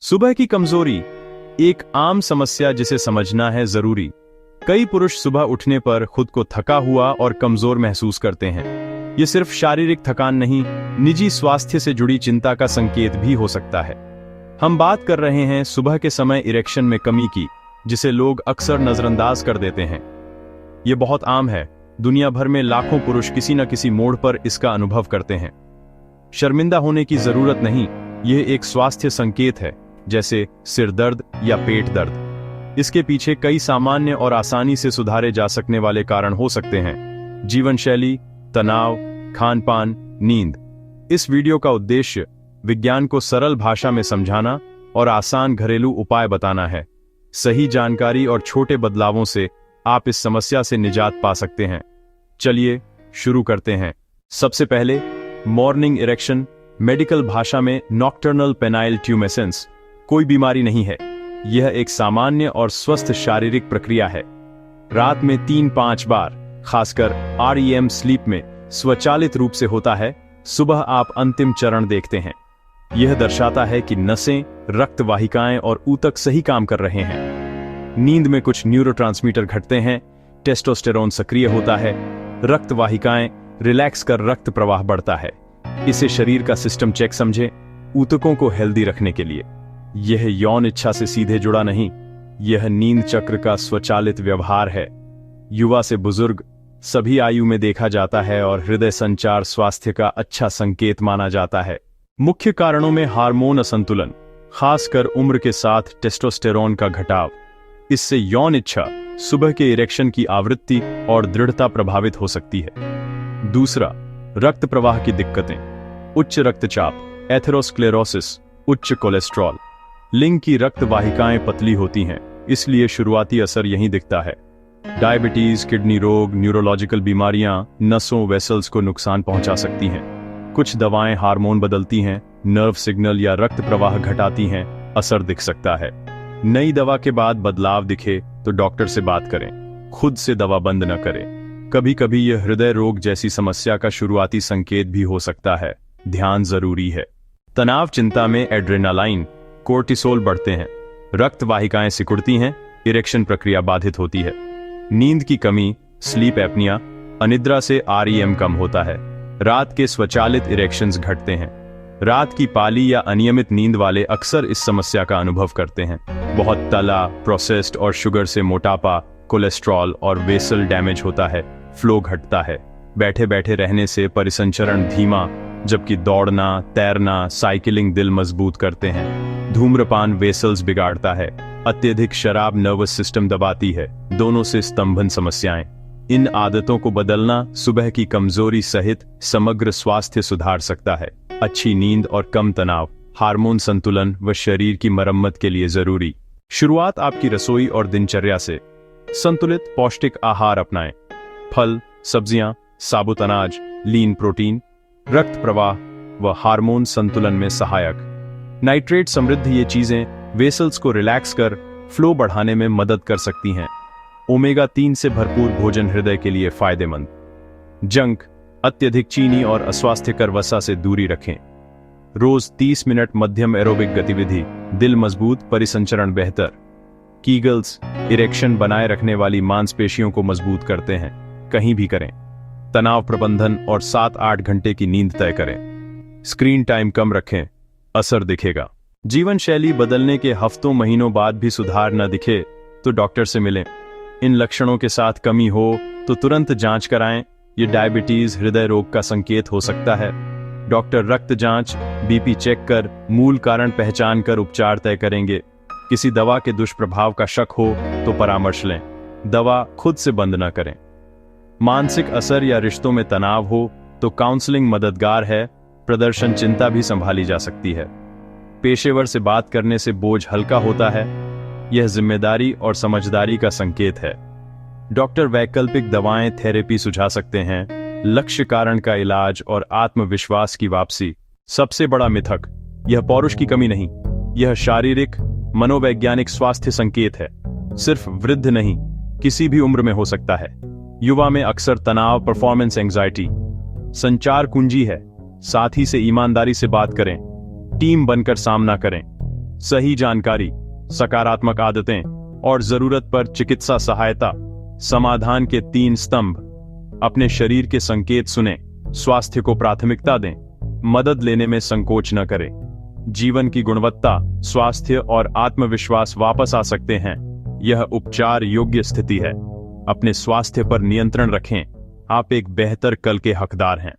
सुबह की कमजोरी एक आम समस्या जिसे समझना है जरूरी। कई पुरुष सुबह उठने पर खुद को थका हुआ और कमजोर महसूस करते हैं। ये सिर्फ शारीरिक थकान नहीं, निजी स्वास्थ्य से जुड़ी चिंता का संकेत भी हो सकता है। हम बात कर रहे हैं सुबह के समय इरेक्शन में कमी की, जिसे लोग अक्सर नजरअंदाज कर देते हैं। ये बहुत आम है। दुनिया भर में लाखों पुरुष किसी न किसी मोड़ पर इसका अनुभव करते हैं। शर्मिंदा होने की जरूरत नहीं, यह एक स्वास्थ्य संकेत है, जैसे सिर दर्द या पेट दर्द। इसके पीछे कई सामान्य और आसानी से सुधारे जा सकने वाले कारण हो सकते हैं। जीवन शैली, तनाव, खान-पान, नींद। इस वीडियो का उद्देश्य विज्ञान को सरल भाषा में समझाना और आसान घरेलू उपाय बताना है। सही जानकारी और छोटे बदलावों से आप इस समस्या से निजात पा सकते हैं। चलिए शुरू करते हैं। सबसे पहले मॉर्निंग इरेक्शन, मेडिकल भाषा में नॉक्टर्नल पेनाइल ट्यूमेसेंस, कोई बीमारी नहीं है। यह एक सामान्य और स्वस्थ शारीरिक प्रक्रिया है। रात में 3-5 बार, खासकर REM स्लीप में स्वचालित रूप से होता है। सुबह आप अंतिम चरण देखते हैं। यह दर्शाता है कि नसें, रक्त वाहिकाएं और ऊतक सही काम कर रहे हैं। नींद में कुछ न्यूरोट्रांसमीटर घटते हैं, टेस्टोस्टेरोन सक्रिय होता है, रक्त वाहिकाएं रिलैक्स कर रक्त प्रवाह बढ़ता है। इसे शरीर का सिस्टम चेक समझें, ऊतकों को हेल्दी रखने के लिए। यह यौन इच्छा से सीधे जुड़ा नहीं, यह नींद चक्र का स्वचालित व्यवहार है। युवा से बुजुर्ग सभी आयु में देखा जाता है और हृदय संचार स्वास्थ्य का अच्छा संकेत माना जाता है। मुख्य कारणों में हार्मोन असंतुलन, खासकर उम्र के साथ टेस्टोस्टेरोन का घटाव। इससे यौन इच्छा, सुबह के इरेक्शन की आवृत्ति और दृढ़ता प्रभावित हो सकती है। दूसरा, रक्त प्रवाह की दिक्कतें, उच्च रक्तचाप, एथेरोस्क्लेरोसिस, उच्च कोलेस्ट्रॉल। लिंग की रक्त वाहिकाएं पतली होती हैं, इसलिए शुरुआती असर यहीं दिखता है। डायबिटीज, किडनी रोग, न्यूरोलॉजिकल बीमारियां नसों, वेसल्स को नुकसान पहुंचा सकती हैं। कुछ दवाएं हार्मोन बदलती हैं, नर्व सिग्नल या रक्त प्रवाह घटाती हैं, असर दिख सकता है। नई दवा के बाद बदलाव दिखे तो डॉक्टर से बात करें, खुद से दवा बंद न करें। कभी कभी यह हृदय रोग जैसी समस्या का शुरुआती संकेत भी हो सकता है। ध्यान जरूरी है। तनाव चिंता में एड्रेनालाइन, कोर्टिसोल बढ़ते हैं, रक्त वाहिकाएं सिकुड़ती हैं, इरेक्शन प्रक्रिया बाधित होती है। नींद की कमी, स्लीप एपनिया, अनिद्रा से REM कम होता है। रात के स्वचालित इरेक्शंस घटते हैं। रात की पाली या अनियमित नींद वाले अक्सर इस समस्या का अनुभव करते हैं। बहुत तला, प्रोसेस्ड और शुगर से मोटापा, कोलेस्ट्रॉल और वेसल डैमेज होता है, फ्लो घटता है। बैठे बैठे रहने से परिसंचरण धीमा, जबकि दौड़ना, तैरना, साइकिलिंग दिल मजबूत करते हैं। धूम्रपान वेसल्स बिगाड़ता है। अत्यधिक शराब नर्वस सिस्टम दबाती है, दोनों से स्तंभन समस्याएं। इन आदतों को बदलना सुबह की कमजोरी सहित समग्र स्वास्थ्य सुधार सकता है। अच्छी नींद और कम तनाव, हार्मोन संतुलन व शरीर की मरम्मत के लिए जरूरी। शुरुआत आपकी रसोई और दिनचर्या से। संतुलित पौष्टिक आहार अपनाएं। फल, सब्जियां, साबुत अनाज, लीन प्रोटीन, रक्त प्रवाह व हार्मोन संतुलन में सहायक। नाइट्रेट समृद्ध ये चीजें वेसल्स को रिलैक्स कर फ्लो बढ़ाने में मदद कर सकती हैं। ओमेगा 3 से भरपूर भोजन हृदय के लिए फायदेमंद। जंक, अत्यधिक चीनी और अस्वास्थ्यकर वसा से दूरी रखें। रोज 30 मिनट मध्यम एरोबिक गतिविधि, दिल मजबूत, परिसंचरण बेहतर। कीगल्स, इरेक्शन बनाए रखने वाली मांसपेशियों को मजबूत करते हैं, कहीं भी करें। तनाव प्रबंधन और 7-8 घंटे की नींद तय करें। स्क्रीन टाइम कम रखें, असर दिखेगा। जीवन शैली बदलने के हफ्तों महीनों बाद भी सुधार न दिखे तो डॉक्टर से मिलें। इन लक्षणों के साथ कमी हो तो तुरंत जांच कराएं। ये डायबिटीज, हृदय रोग का संकेत हो सकता है। डॉक्टर रक्त जांच, BP चेक कर मूल कारण पहचान कर उपचार तय करेंगे। किसी दवा के दुष्प्रभाव का शक हो तो परामर्श लें। दवा खुद से बंद न करें। मानसिक असर या रिश्तों में तनाव हो तो काउंसलिंग मददगार है। प्रदर्शन चिंता भी संभाली जा सकती है। पेशेवर से बात करने से बोझ हल्का होता है। यह जिम्मेदारी और समझदारी का संकेत है। डॉक्टर वैकल्पिक दवाएं, थेरेपी सुझा सकते हैं। लक्ष्य कारण का इलाज और आत्मविश्वास की वापसी। सबसे बड़ा मिथक, यह पौरुष की कमी नहीं, यह शारीरिक, मनोवैज्ञानिक स्वास्थ्य संकेत है। सिर्फ वृद्ध नहीं, किसी भी उम्र में हो सकता है। युवा में अक्सर तनाव, परफॉर्मेंस एंजाइटी। संचार कुंजी है। साथी से ईमानदारी से बात करें, टीम बनकर सामना करें। सही जानकारी, सकारात्मक आदतें और जरूरत पर चिकित्सा सहायता। समाधान के 3 स्तंभ। अपने शरीर के संकेत सुने, स्वास्थ्य को प्राथमिकता दें, मदद लेने में संकोच न करें। जीवन की गुणवत्ता, स्वास्थ्य और आत्मविश्वास वापस आ सकते हैं। यह उपचार योग्य स्थिति है। अपने स्वास्थ्य पर नियंत्रण रखें। आप एक बेहतर कल के हकदार हैं।